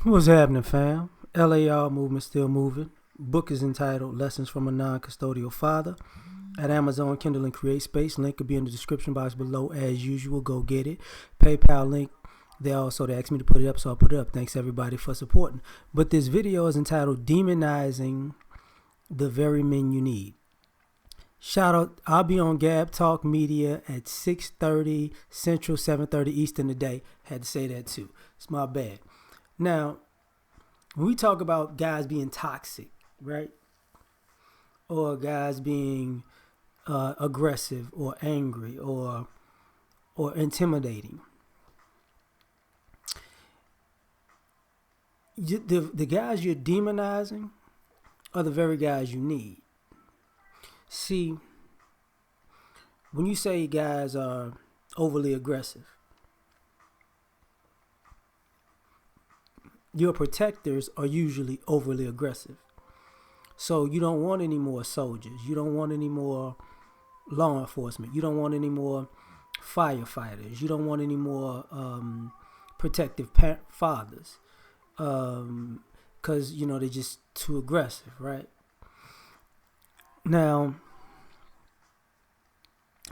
What's happening, fam? L.A.R. movement still moving. Book is entitled Lessons from a Non-Custodial Father. At Amazon, Kindle, and CreateSpace. Link could be in the description box below as usual. Go get it. PayPal link. They asked me to put it up, so I put it up. Thanks everybody for supporting. But this video is entitled Demonizing the Very Men You Need. Shout out, I'll be on Gab Talk Media at 6:30 Central, 7:30 Eastern today. Had to say that too. It's my bad. Now, when we talk about guys being toxic, right? Or guys being aggressive or angry or intimidating, the guys you're demonizing are the very guys you need. See, when you say guys are overly aggressive, your protectors are usually overly aggressive. So you don't want any more soldiers. You don't want any more law enforcement. You don't want any more firefighters. You don't want any more protective fathers. Because, they're just too aggressive, right? Now,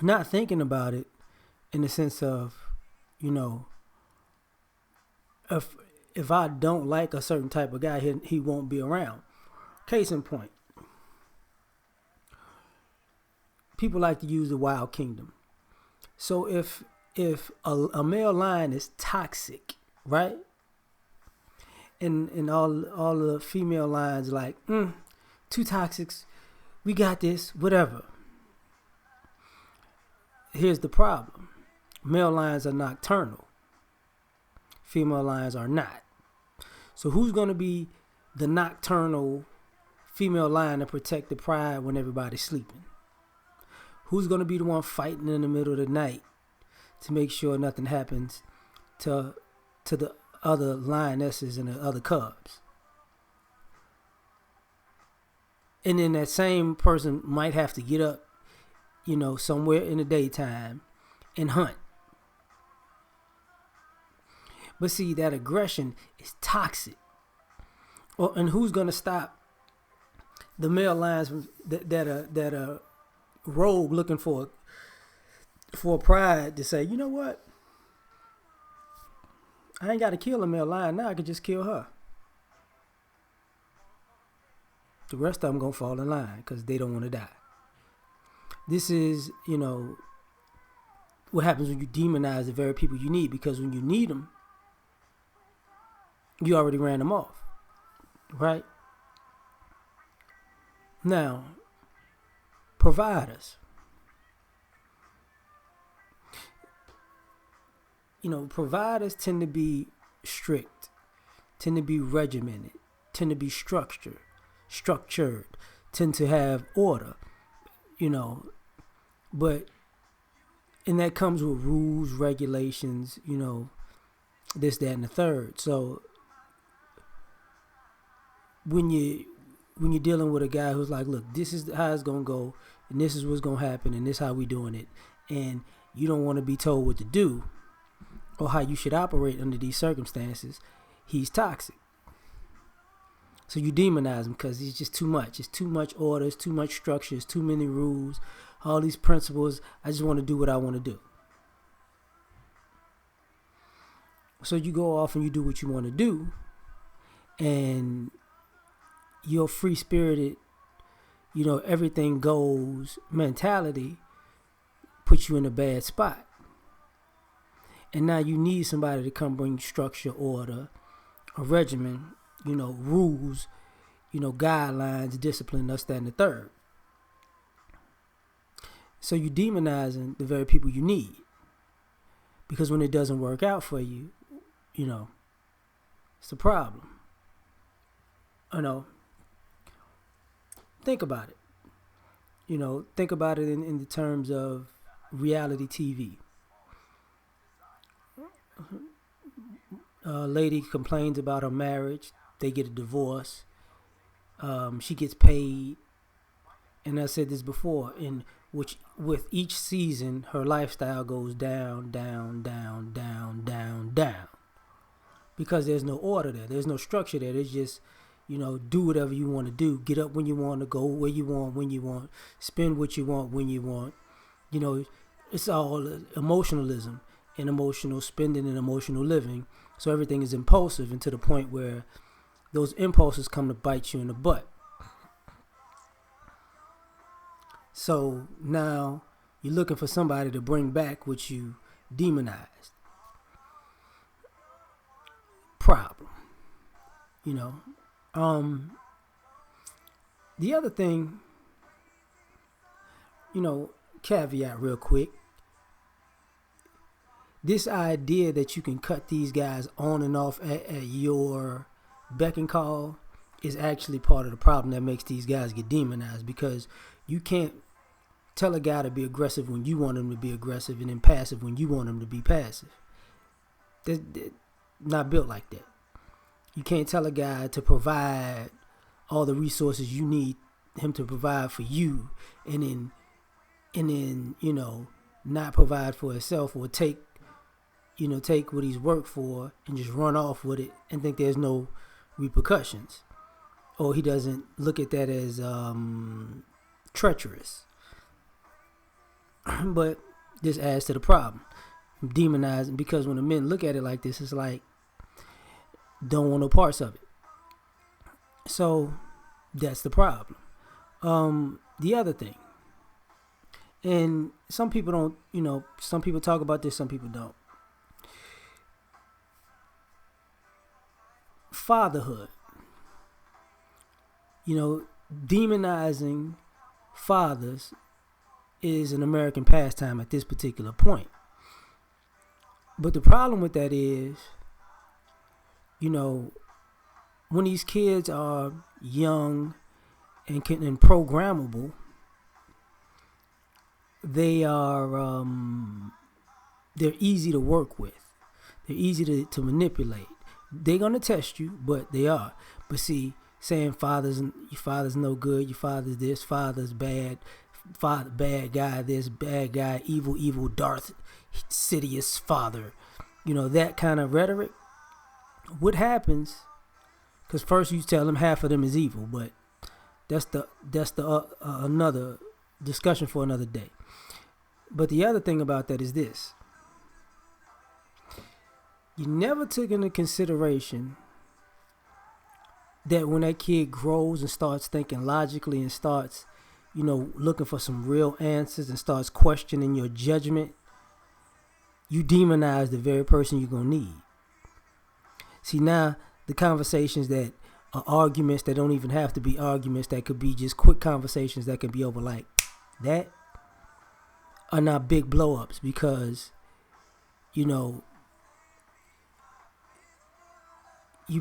not thinking about it in the sense of, if I don't like a certain type of guy, he won't be around. Case in point, people like to use the wild kingdom. So if a male lion is toxic, right? And all the female lions like, too toxic, we got this, whatever. Here's the problem. Male lions are nocturnal. Female lions are not. So who's going to be the nocturnal female lion to protect the pride when everybody's sleeping? Who's going to be the one fighting in the middle of the night to make sure nothing happens to the other lionesses and the other cubs? And then that same person might have to get up, somewhere in the daytime and hunt. But see, that aggression is toxic. And who's going to stop the male lions that are rogue looking for pride to say, you know what? I ain't got to kill a male lion now. I can just kill her. The rest of them going to fall in line because they don't want to die. This is, what happens when you demonize the very people you need, because when you need them, you already ran them off, right? Now, providers. Providers tend to be strict, tend to be regimented, tend to be structured, tend to have order, but, and that comes with rules, regulations, this, that, and the third. So when you're dealing with a guy who's like, look, this is how it's gonna go, and this is what's gonna happen, and this is how we doing it, and you don't want to be told what to do or how you should operate under these circumstances, he's toxic. So you demonize him because he's just too much. It's too much order, it's too much structure, it's too many rules, all these principles. I just want to do what I want to do. So you go off and you do what you want to do, and your free-spirited, everything goes mentality puts you in a bad spot. And now you need somebody to come bring structure, order, a regimen, rules, guidelines, discipline, this, that, and the third. So you're demonizing the very people you need. Because when it doesn't work out for you, it's a problem. Think about it. Think about it in the terms of reality TV. A lady complains about her marriage. They get a divorce. She gets paid. And I said this before, in which with each season, her lifestyle goes down, down, down, down, down, down. because there's no order there. There's no structure there. There's just, do whatever you want to do. Get up when you want to go where you want, when you want. Spend what you want, when you want. It's all emotionalism and emotional spending and emotional living. So everything is impulsive, and to the point where those impulses come to bite you in the butt. So now you're looking for somebody to bring back what you demonized. Problem. The other thing, caveat real quick. This idea that you can cut these guys on and off at your beck and call is actually part of the problem that makes these guys get demonized, because you can't tell a guy to be aggressive when you want him to be aggressive, and then passive when you want him to be passive. They're not built like that. You can't tell a guy to provide all the resources you need him to provide for you, and then not provide for himself, or take what he's worked for and just run off with it and think there's no repercussions, or he doesn't look at that as treacherous. But this adds to the problem, demonizing, because when the men look at it like this, it's like, don't want no parts of it. So that's the problem. The other thing, and some people don't, some people talk about this, some people don't. Fatherhood. Demonizing fathers is an American pastime at this particular point. But the problem with that is, when these kids are young and programmable, they're easy to work with. They're easy to manipulate. They're gonna test you, but they are. But see, saying your father's no good, your father's this, father's bad, father bad guy, this bad guy, evil Darth Sidious father, that kind of rhetoric. What happens? Because first you tell them half of them is evil, but that's the another discussion for another day. But the other thing about that is this: you never took into consideration that when that kid grows and starts thinking logically and starts, looking for some real answers and starts questioning your judgment, you demonize the very person you're going to need. See, now the conversations that are arguments that don't even have to be arguments, that could be just quick conversations that can be over like that, are not big blow-ups, because, you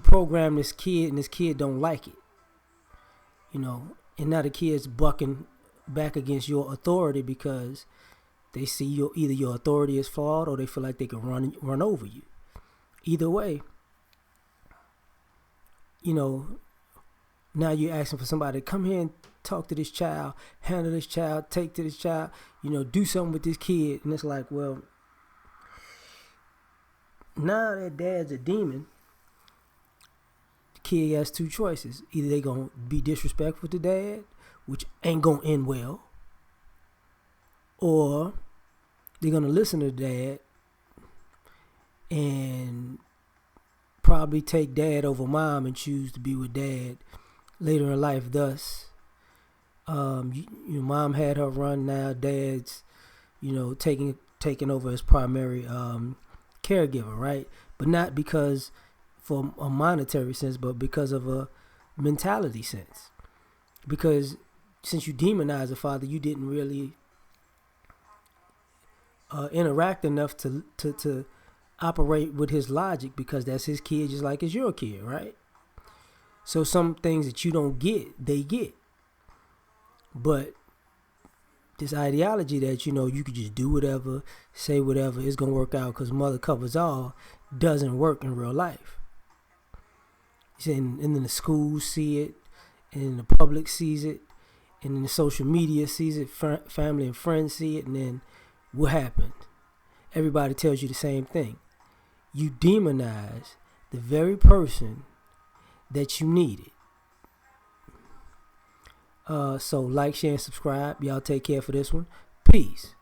program this kid and this kid don't like it, and now the kid's bucking back against your authority because they see either your authority is flawed, or they feel like they can run over you. Either way, now you're asking for somebody to come here and talk to this child, handle this child, take to this child, do something with this kid. And it's like, well, now that dad's a demon, the kid has two choices. Either they going to be disrespectful to dad, which ain't going to end well, or they're going to listen to dad and probably take dad over mom and choose to be with dad later in life. Thus, your mom had her run. Now dad's, taking over as primary caregiver, right? But not because for a monetary sense, but because of a mentality sense. Because since you demonize a father, you didn't really interact enough to operate with his logic, because that's his kid just like it's your kid, right? So some things that you don't get, they get. But this ideology that, you could just do whatever, say whatever, it's going to work out because mother covers all, doesn't work in real life. And then the schools see it, and the public sees it, and then the social media sees it, family and friends see it, and then what happened? Everybody tells you the same thing. You demonize the very person that you needed. So like, share, and subscribe. Y'all take care for this one. Peace.